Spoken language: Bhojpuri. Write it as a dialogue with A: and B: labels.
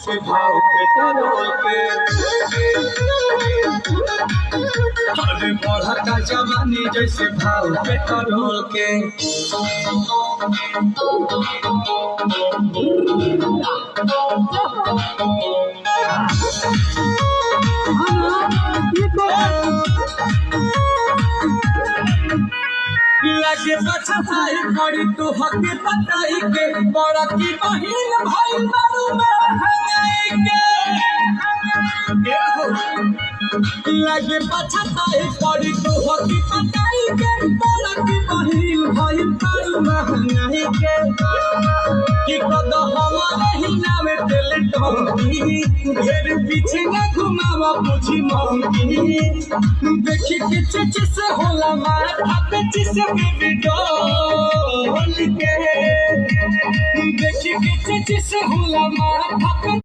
A: से भाव पेट्रोल के अरे बढ़ता जवानी जैसे भाव पेट्रोल के लगे बचताई करी तू हके बताई के बड़ा की बहिन भाई बारू में हंगाई के लगे बचताई करी तू हके बताई के बड़ा की बहिन भाई बारू में हंगाई के कि कद हमारे ही नामे तेल टोंगी घेर पीछे न घुमावा पूछी मोंगी देखी के चिच से होला माथा पे चिस बेबी डॉल के देखी के चिच से होला माथा पे